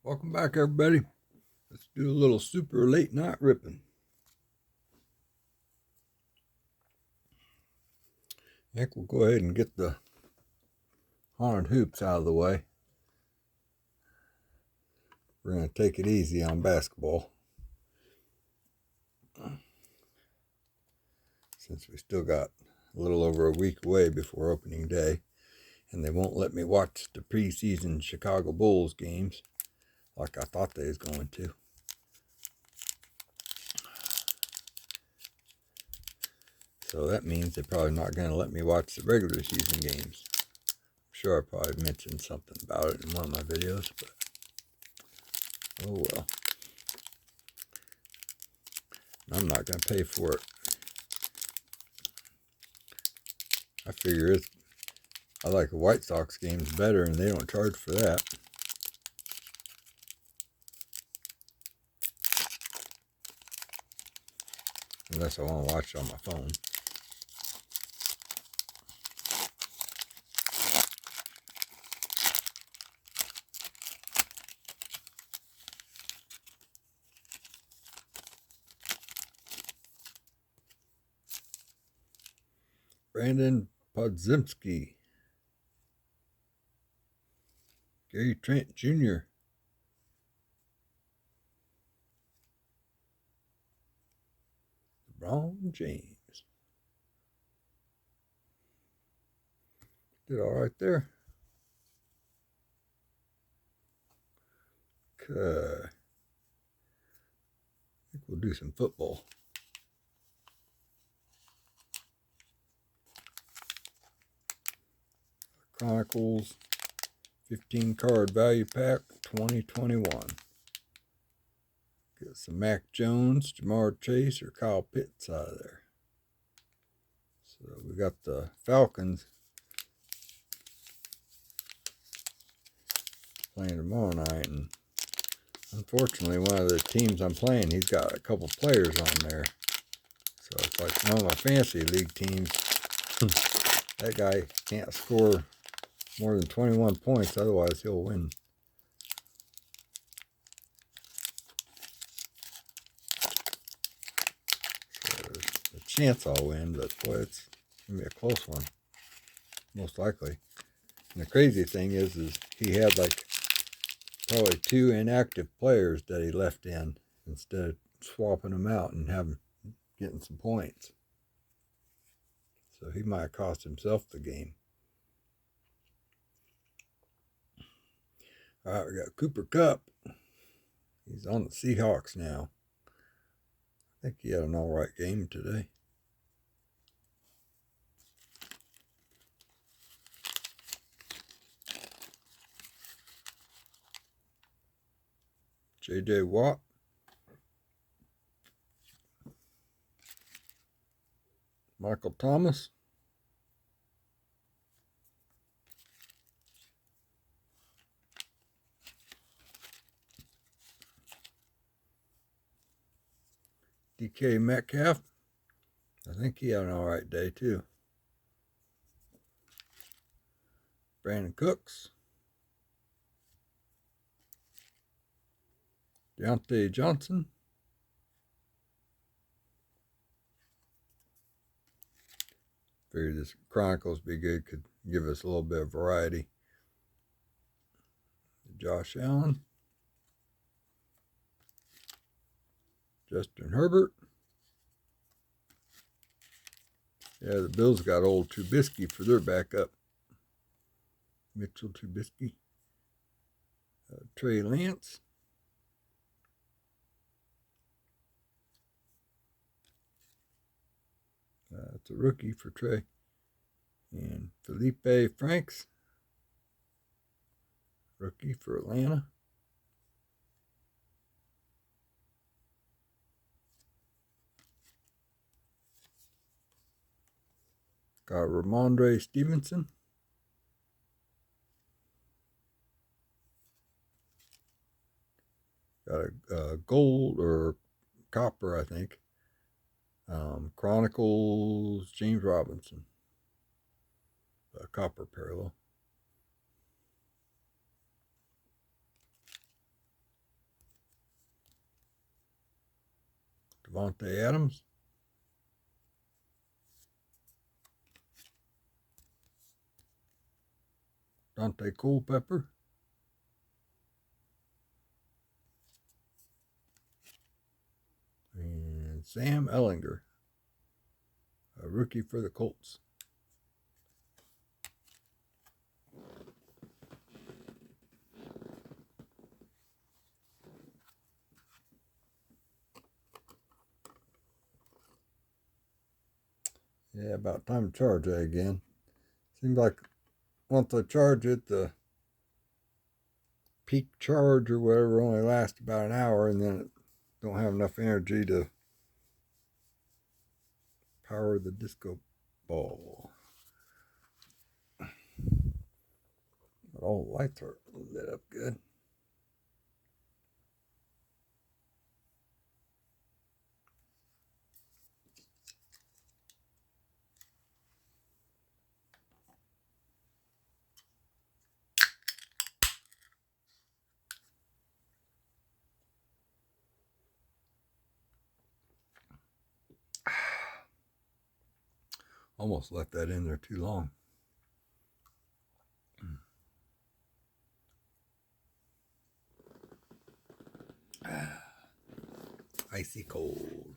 Welcome back, everybody. Let's do a little SuPeR late night ripping. I think we'll go ahead and get the haunted hoops out of the way. We're going to take it easy on basketball, since we still got a little over a week away before opening day, and they won't let me watch the preseason Chicago Bulls games like I thought they was going to. So that means they're probably not going to let me watch the regular season games. I'm sure I probably mentioned something about it in one of my videos, but oh well. I'm not going to pay for it. I figure I like the White Sox games better, and they don't charge for that. Unless I want to watch it on my phone. Brandon Podziemski. Gary Trent Jr. LeBron James. Did all right there. Okay. I think we'll do some football. Chronicles 15 card value pack 2021. Get some Mac Jones, Jamar Chase, or Kyle Pitts out of there. So we got the Falcons playing tomorrow night, and unfortunately one of the teams I'm playing, he's got a couple players on there. So it's like one of my fantasy league teams. That guy can't score more than 21 points, otherwise he'll win. So there's a chance I'll win, but boy, it's going to be a close one, most likely. And the crazy thing is he had like probably 2 inactive players that he left in instead of swapping them out and getting some points. So he might have cost himself the game. All right, we got Cooper Kupp. He's on the Seahawks now. I think he had an all right game today. J.J. Watt. Michael Thomas. DK Metcalf. I think he had an all right day too. Brandon Cooks. Deontay Johnson. Figured this Chronicles be good, could give us a little bit of variety. Josh Allen. Justin Herbert. Yeah, the Bills got old Trubisky for their backup. Mitchell Trubisky. Trey Lance. It's a rookie for Trey. And Felipe Franks. Rookie for Atlanta. Got Ramondre Stevenson. Got a gold or copper, I think. Chronicles James Robinson. A copper parallel. Devontae Adams. Dante Culpepper. And Sam Ehlinger, a rookie for the Colts. Yeah, about time to charge that again. Seems like once I charge it, the peak charge or whatever only lasts about an hour, and then it don't have enough energy to power the disco ball. But all the lights are lit up good. Almost left that in there too long. Icy cold.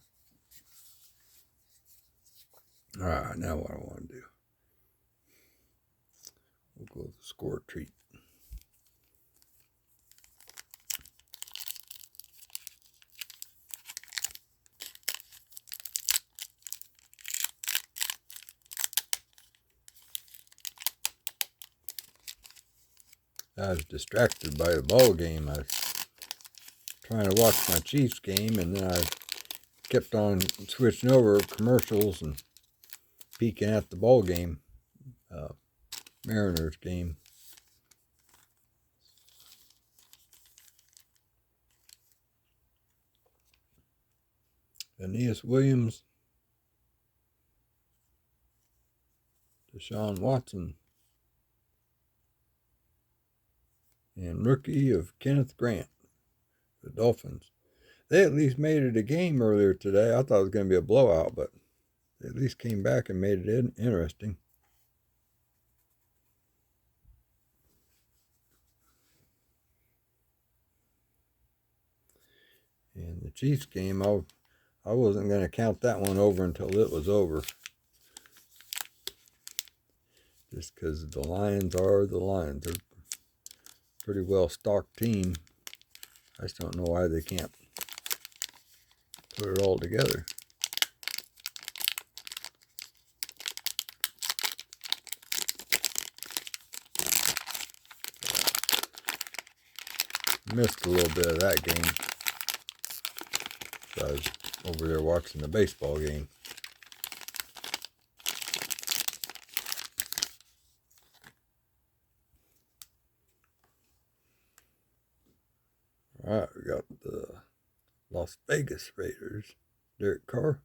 All right, now what I want to do. We'll go with the score treat. I was distracted by the ball game. I was trying to watch my Chiefs game, and then I kept on switching over commercials and peeking at the ball game, Mariners game. Aeneas Williams, Deshaun Watson, and rookie of Kenneth Grant, the Dolphins. They at least made it a game earlier today. I thought it was going to be a blowout, but they at least came back and made it interesting. And the Chiefs game, I wasn't going to count that one over until it was over. Just because the Lions are the Lions. They're a pretty well stocked team. I just don't know why they can't put it all together. Missed a little bit of that game. So I was over there watching the baseball game. All right, we got the Las Vegas Raiders. Derek Carr.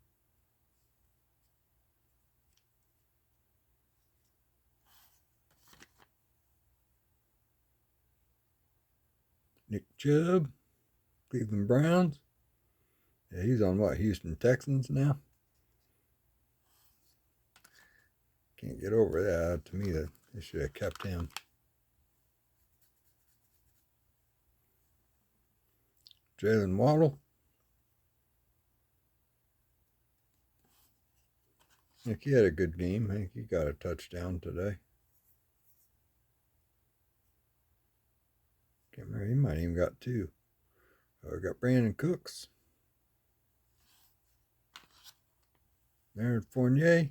Nick Chubb. Cleveland Browns. Yeah, he's on what, Houston Texans now? Can't get over that. To me, they should have kept him. Jalen Waddle. I think he had a good game. I think he got a touchdown today. Can't remember. He might even got two. We got Brandon Cooks. Leonard Fournier.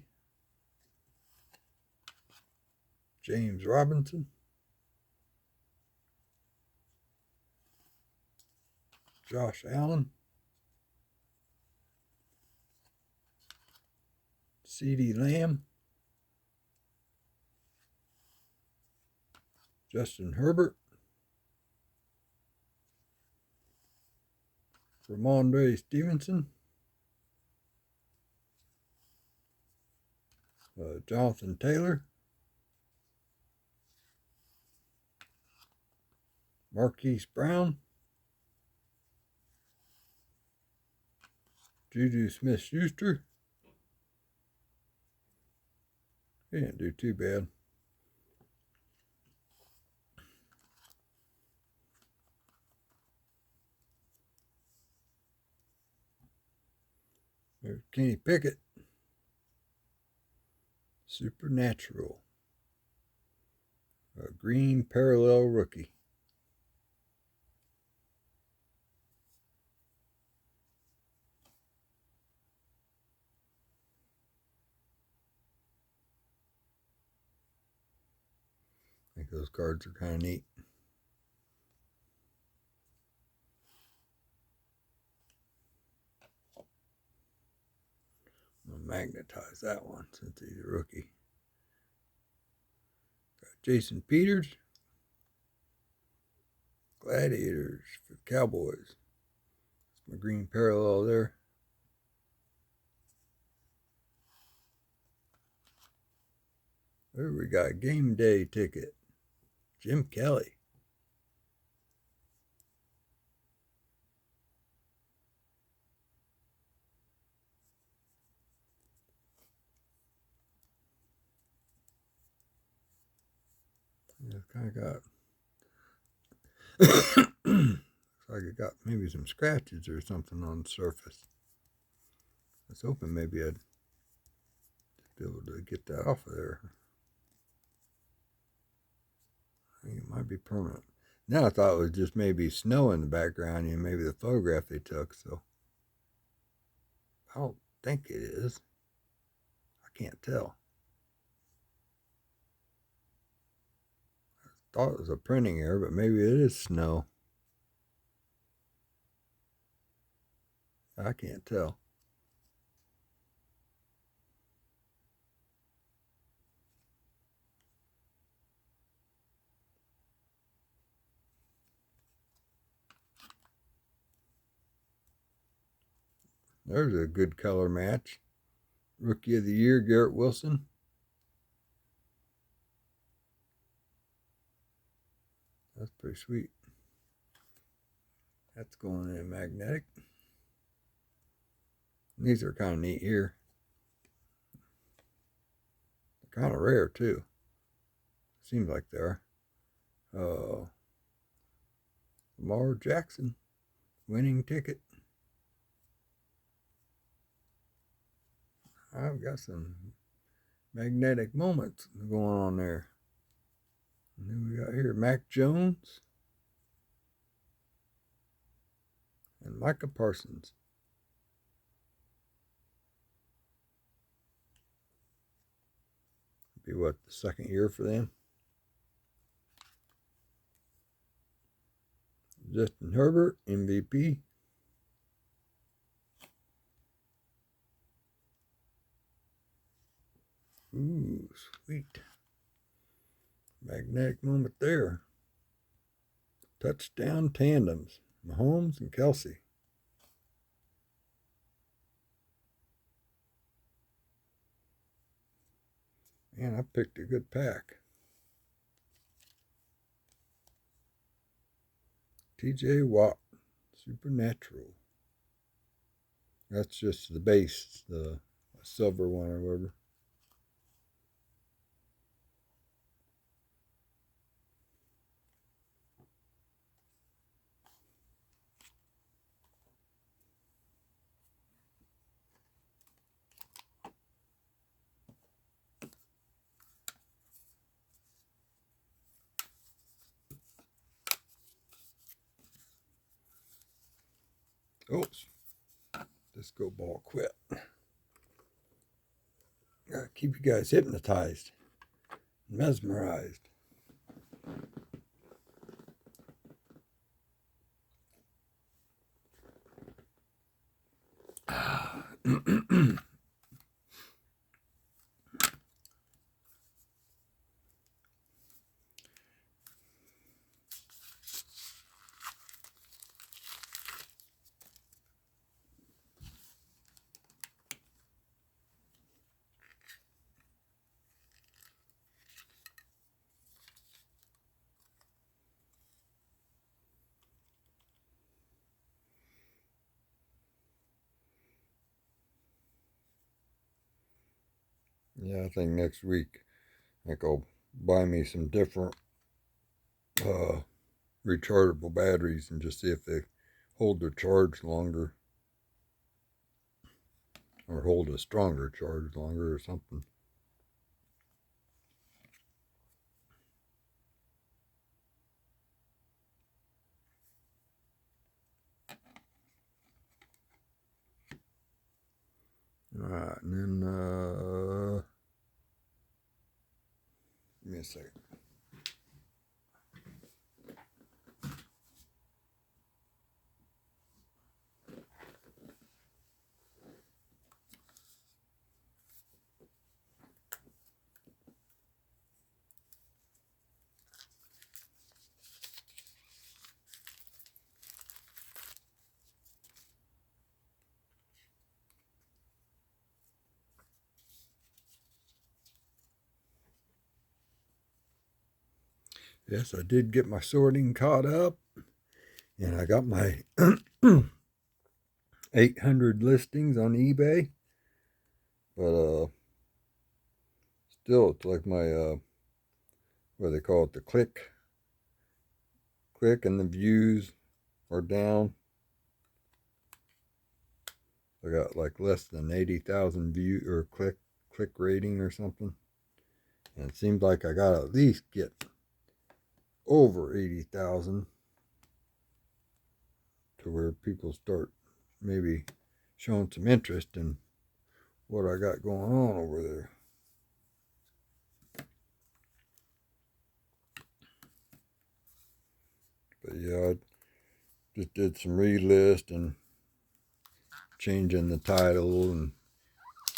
James Robinson. Josh Allen. CeeDee Lamb. Justin Herbert. Ramondre Stevenson. Jonathan Taylor. Marquise Brown. Juju Smith-Schuster. He didn't do too bad. There's Kenny Pickett. Supernatural. A green parallel rookie. I think those cards are kind of neat. I'll magnetize that one since he's a rookie. Got Jason Peters. Gladiators for the Cowboys. That's my green parallel there. There we got a game day ticket. Jim Kelly. It's kind of got looks like it got maybe some scratches or something on the surface. I was hoping maybe I'd be able to get that off of there. I think it might be permanent. Now I thought it was just maybe snow in the background, and maybe the photograph they took, so I don't think it is. I can't tell. I thought it was a printing error, but maybe it is snow. I can't tell. There's a good color match. Rookie of the Year, Garrett Wilson. That's pretty sweet. That's going in magnetic. These are kind of neat here. They're kind of rare too. Seems like they are. Lamar Jackson, winning ticket. I've got some magnetic moments going on there. And then we got here Mac Jones and Micah Parsons. Be what, the second year for them? Justin Herbert, MVP. Ooh, sweet. Magnetic moment there. Touchdown tandems. Mahomes and Kelsey. Man, I picked a good pack. TJ Watt, Supernatural. That's just the base, the silver one or whatever. Oops. Disco ball quit. Gotta keep you guys hypnotized, mesmerized. Yeah, I think next week I think I'll buy me some different rechargeable batteries and just see if they hold their charge longer or hold a stronger charge longer or something. All right, and then give me a second. Yes, I did get my sorting caught up, and I got my 800 listings on eBay. But still, it's like my what do they call it? The click, and the views are down. I got like less than 80,000 view or click rating or something, and it seems like I got to at least get over 80,000 to where people start maybe showing some interest in what I got going on over there. But yeah, I just did some relist and changing the title and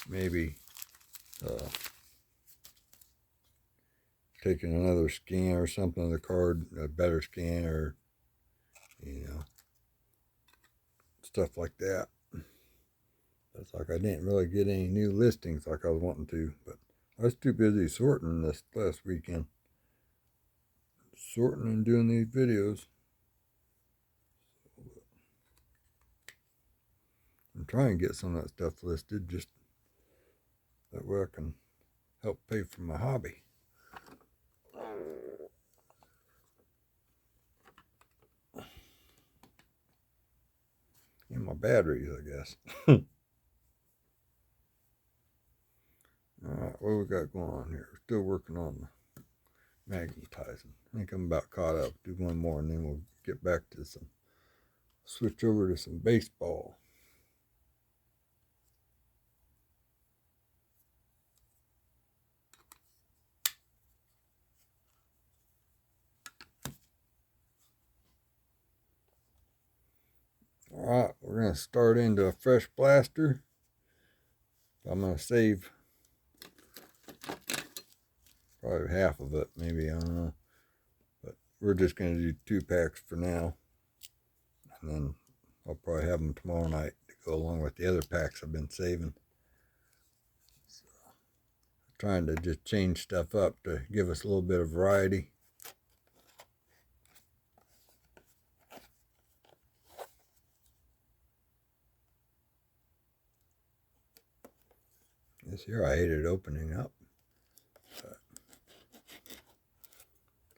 maybe taking another scan or something of the card, a better scan, or stuff like that. It's like I didn't really get any new listings like I was wanting to, but I was too busy sorting this last weekend. Sorting and doing these videos. I'm trying to get some of that stuff listed, just that way I can help pay for my hobby. And my batteries, I guess. Alright, what we got going on here? Still working on the magnetizing. I think I'm about caught up. Do one more and then we'll get back to some, switch over to some baseball. Alright, we're going to start into a fresh blaster. I'm going to save probably half of it, maybe, I don't know. But we're just going to do 2 packs for now. And then I'll probably have them tomorrow night to go along with the other packs I've been saving. So, trying to just change stuff up to give us a little bit of variety. This year I hated opening up. But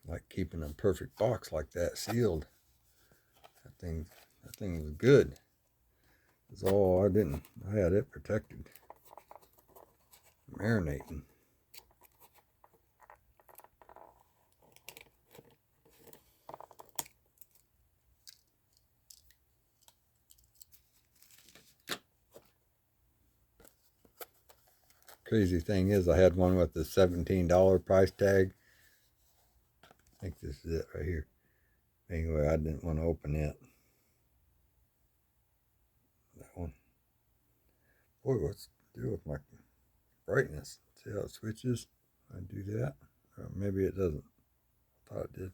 I like keeping a perfect box like that sealed. That thing was good. That's all I had it protected. Marinating. Crazy thing is, I had one with the $17 price tag. I think this is it right here. Anyway, I didn't want to open it. That one. Boy, what's the deal with my brightness? See how it switches? I do that. Or maybe it doesn't. I thought it did.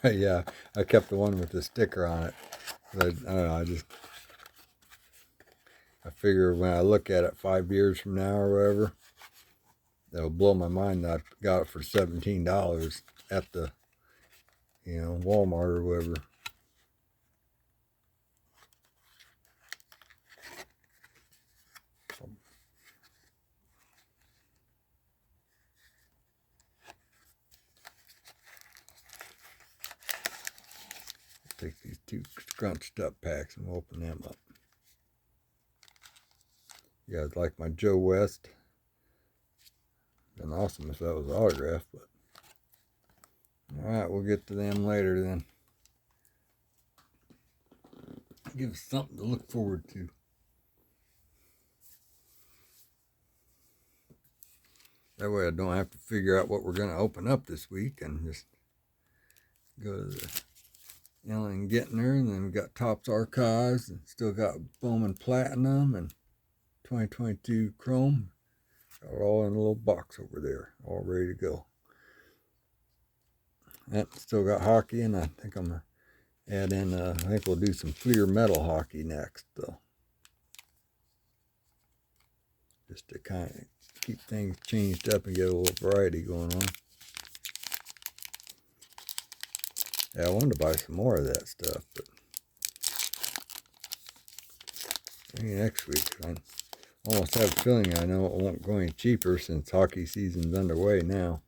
Yeah, I kept the one with the sticker on it. I don't know, I figure when I look at it 5 years from now or whatever, it'll blow my mind that I got it for $17 at the, you know, Walmart or whatever. Take these two scrunched up packs and we'll open them up. You guys like my Joe West? Been awesome if that was autographed, but alright, we'll get to them later then. Give us something to look forward to. That way I don't have to figure out what we're going to open up this week and just go to the Allen&Ginter, and then we got Topps Archives, and still got Bowman Platinum and 2022 Chrome. Got it all in a little box over there, all ready to go. And still got hockey, and I think I'm going to add in, I think we'll do some clear metal hockey next, though. Just to kind of keep things changed up and get a little variety going on. Yeah, I wanted to buy some more of that stuff, but maybe next week. I almost have a feeling I know it won't go any cheaper since hockey season's underway now.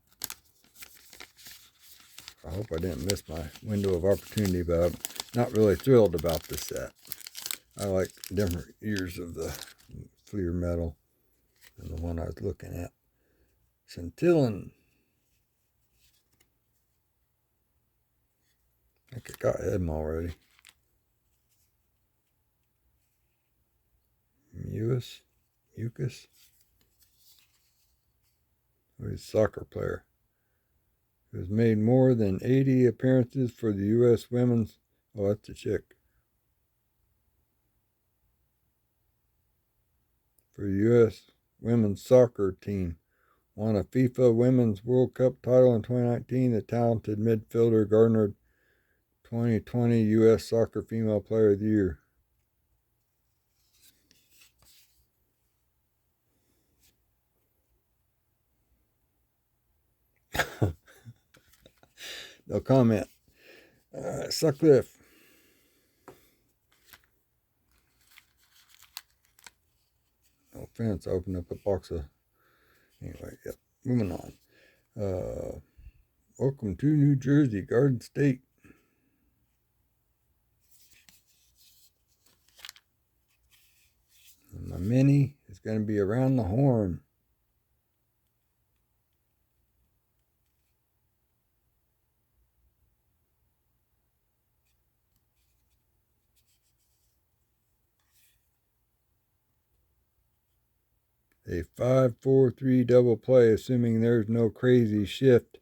I hope I didn't miss my window of opportunity, but I'm not really thrilled about this set. I like different years of the clear metal than the one I was looking at. Scintillin'. I think I got him already. Mucus. He's a soccer player who has made more than 80 appearances for the U.S. women's. Oh, that's a chick. For the U.S. women's soccer team. Won a FIFA Women's World Cup title in 2019. The talented midfielder garnered 2020 U.S. Soccer Female Player of the Year. No comment. Sutcliffe. No offense, I opened up a box of... Anyway, yep, moving on. Welcome to New Jersey, Garden State. And my mini is going to be Around the Horn. A 5-4-3 double play, assuming there's no crazy shift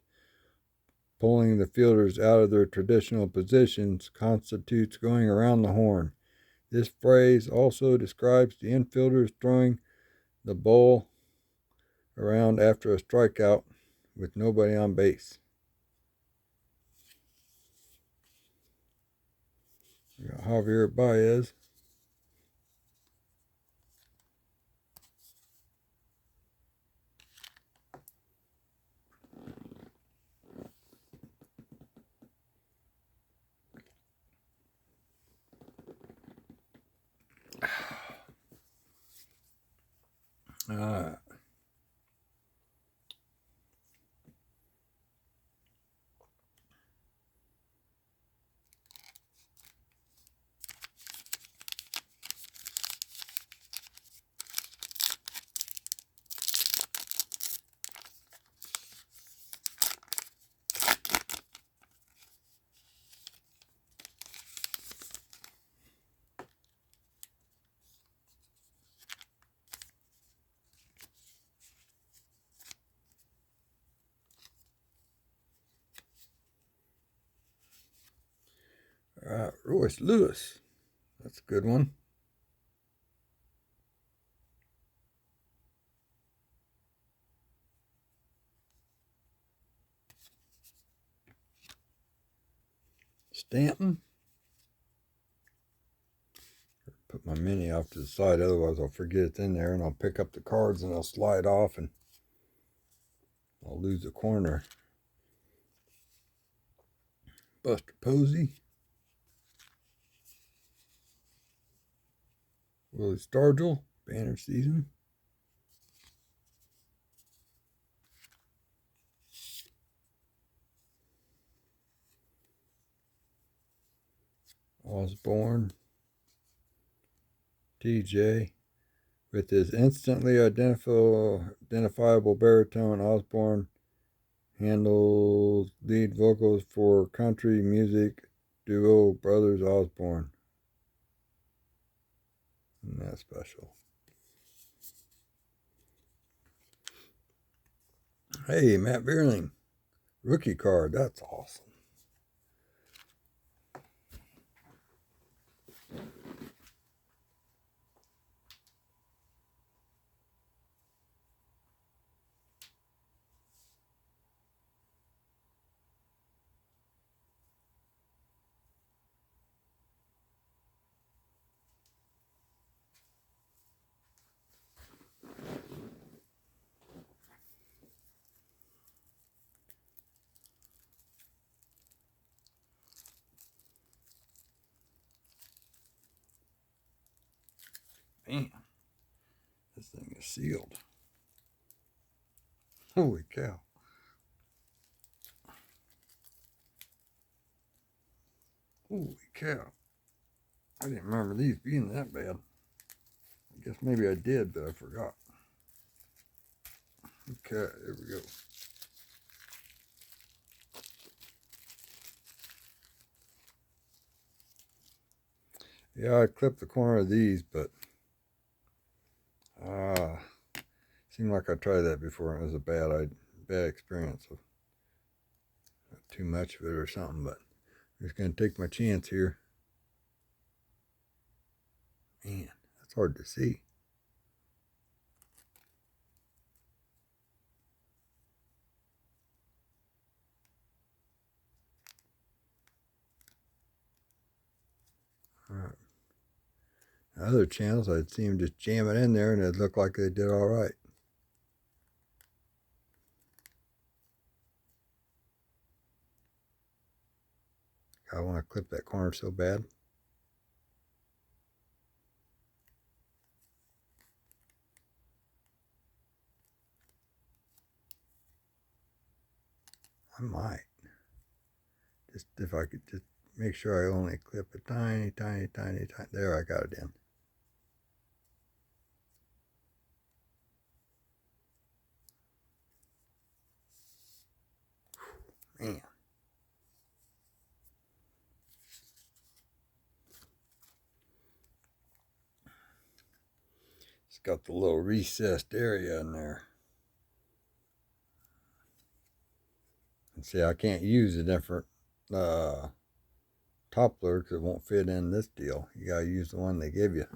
pulling the fielders out of their traditional positions, constitutes going around the horn. This phrase also describes the infielders throwing the ball around after a strikeout with nobody on base. We got Javier Baez. Royce Lewis. That's a good one. Stanton. Put my mini off to the side, otherwise I'll forget it's in there, and I'll pick up the cards and I'll slide off and I'll lose the corner. Buster Posey. Willie Stargell, banner season. Osborne. TJ. With his instantly identifiable baritone, Osborne handles lead vocals for country music duo Brothers Osborne. Isn't that special? Hey, Matt Beerling. Rookie card. That's awesome. Man, this thing is sealed. Holy cow. Holy cow. I didn't remember these being that bad. I guess maybe I did, but I forgot. Okay, there we go. Yeah, I clipped the corner of these, but seemed like I tried that before and it was a bad experience. So not too much of it or something, but I'm just going to take my chance here. Man, that's hard to see. All right. Other channels, I'd see them just jam it in there and it'd look like they did all right. I want to clip that corner so bad. I might. Just if I could just make sure I only clip a tiny. There, I got it in. Man. It's got the little recessed area in there. And see, I can't use a different toppler because it won't fit in this deal. You gotta use the one they give you.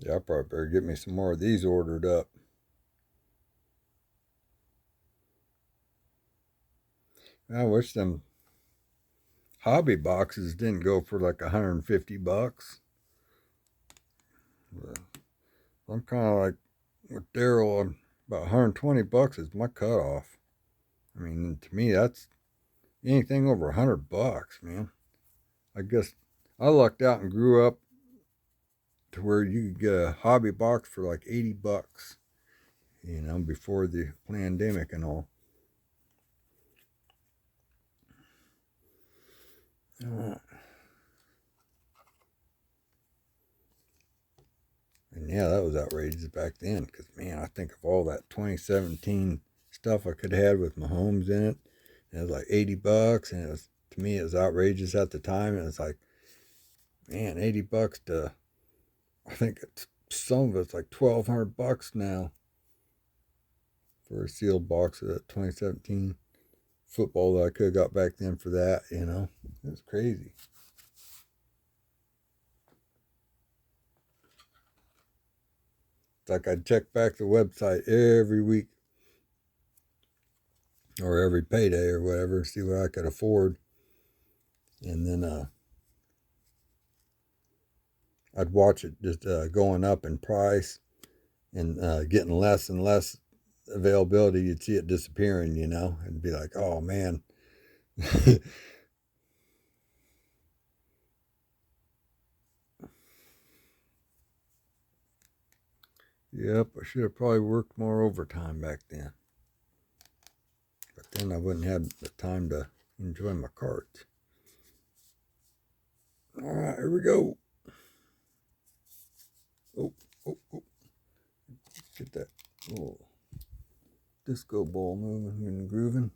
Yeah, I probably better get me some more of these ordered up. I wish them hobby boxes didn't go for like $150. But I'm kind of like with Daryl on about $120 is my cutoff. I mean, to me, that's anything over $100, man. I guess I lucked out and grew up to where you could get a hobby box for like $80, you know, before the pandemic and all. And yeah, that was outrageous back then because, man, I think of all that 2017 stuff I could have had with Mahomes in it. And it was like $80, and it was, to me, it was outrageous at the time. And it's like, man, $80 to, I think it's, some of it's like $1,200 now for a sealed box of that 2017 football that I could have got back then for that, you know. It was crazy. like I'd check back the website every week or every payday or whatever, see what I could afford. And then I'd watch it just going up in price and getting less and less availability. You'd see it disappearing, you know, and be like, oh man. Yep, I should have probably worked more overtime back then. But then I wouldn't have the time to enjoy my cards. All right, here we go. Oh, oh, oh. Get that little disco ball moving and grooving.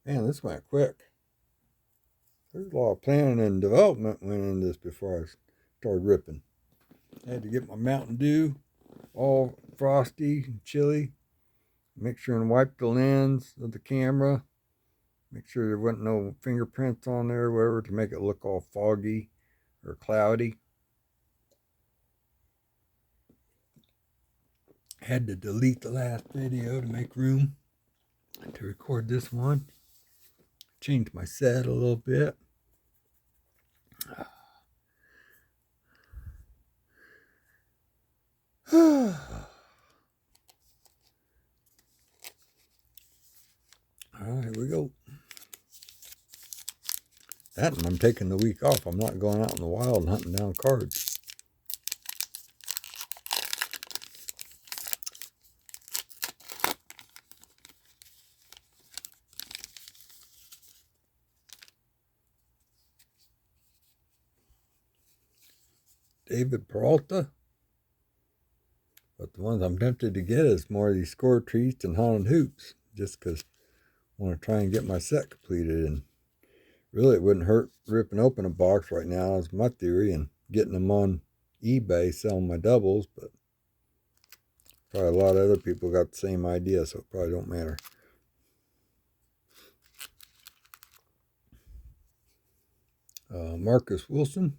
Man, this went quick. There's a lot of planning and development went into this before I started ripping. I had to get my Mountain Dew all frosty and chilly. Make sure and wipe the lens of the camera. Make sure there wasn't no fingerprints on there or whatever to make it look all foggy or cloudy. Had to delete the last video to make room to record this one. Changed my set a little bit. All right, here we go. That and I'm taking the week off. I'm not going out in the wild and hunting down cards. David Peralta. But the ones I'm tempted to get is more of these score treats and haunted hoops, just because I want to try and get my set completed. And really, it wouldn't hurt ripping open a box right now, is my theory, and getting them on eBay, selling my doubles. But probably a lot of other people got the same idea, so it probably don't matter. Marcus Wilson.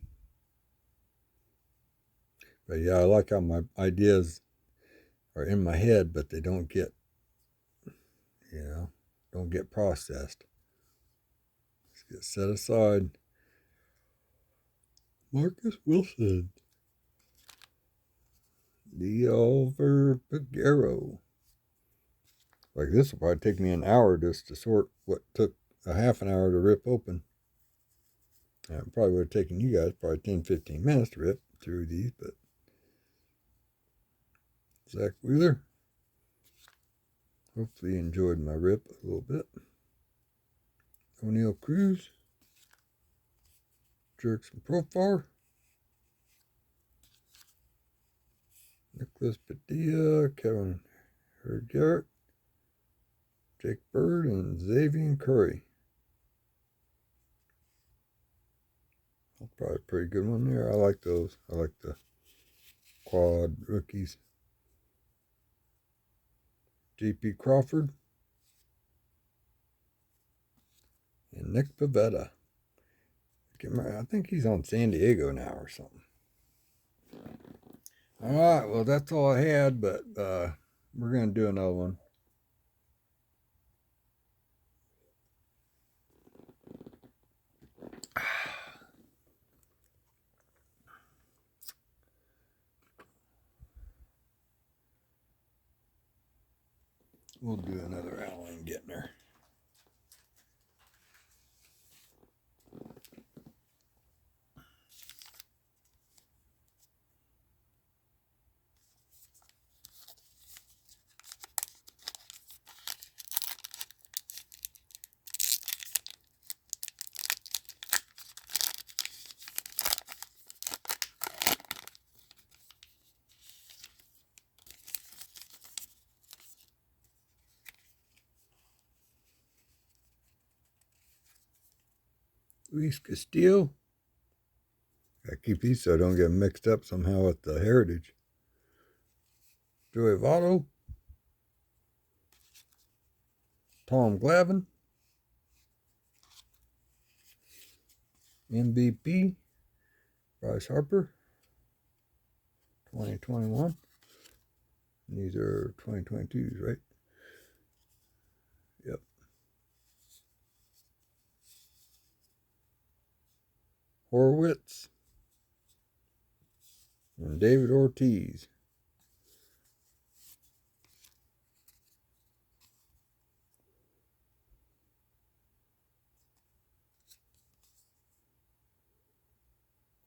But yeah, I like how my ideas are in my head, but they don't get, don't get processed. Let's get set aside. Marcus Wilson. Oliver Piguero. Like this will probably take me an hour just to sort what took a half an hour to rip open. It probably would have taken you guys probably 10-15 minutes to rip through these, but Zach Wheeler. Hopefully you enjoyed my rip a little bit. O'Neill Cruz. Jerkson Profar. Nicholas Padilla. Kevin Garrett. Jake Bird and Xavier Curry. That's probably a pretty good one there. I like those. I like the quad rookies. J.P. Crawford. And Nick Pivetta. I think he's on San Diego now or something. All right, well, that's all I had, but we're going to do another one. We'll do another Allen&Ginter. Luis Castillo. I keep these so I don't get mixed up somehow with the Heritage. Joey Votto. Tom Glavine. MVP. Bryce Harper. 2021. These are 2022s, right? Yep. Horowitz and David Ortiz.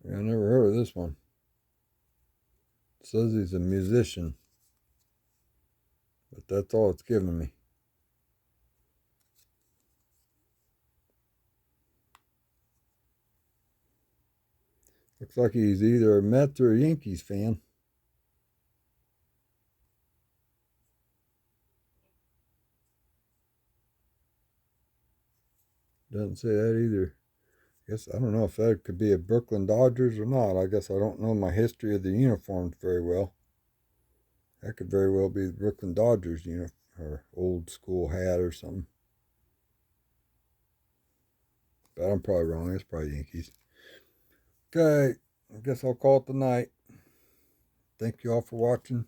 I never heard of this one. It says he's a musician, but that's all it's giving me. Looks like he's either a Mets or a Yankees fan. Doesn't say that either. Guess I don't know if that could be a Brooklyn Dodgers or not. I guess I don't know my history of the uniforms very well. That could very well be the Brooklyn Dodgers uniform or old school hat or something. But I'm probably wrong. It's probably Yankees. Okay, I guess I'll call it the night. Thank you all for watching.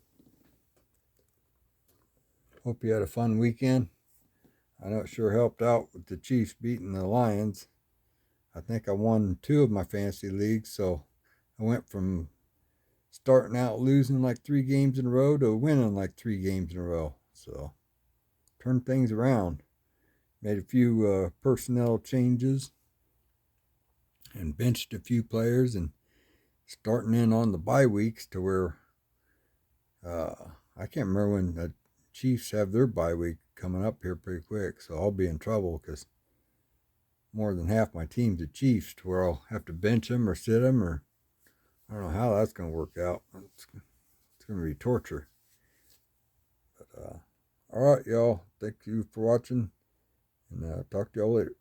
Hope you had a fun weekend. I know it sure helped out with the Chiefs beating the Lions. I think I won 2 of my fantasy leagues, so I went from starting out losing like 3 games in a row to winning like 3 games in a row. So, turned things around. Made a few personnel changes and benched a few players and starting in on the bye weeks to where I can't remember when the Chiefs have their bye week coming up here pretty quick, so I'll be in trouble because more than half my team's the Chiefs to where I'll have to bench them or sit them, or I don't know how that's going to work out. It's going to be torture. But, all right, y'all. Thank you for watching, and talk to y'all later.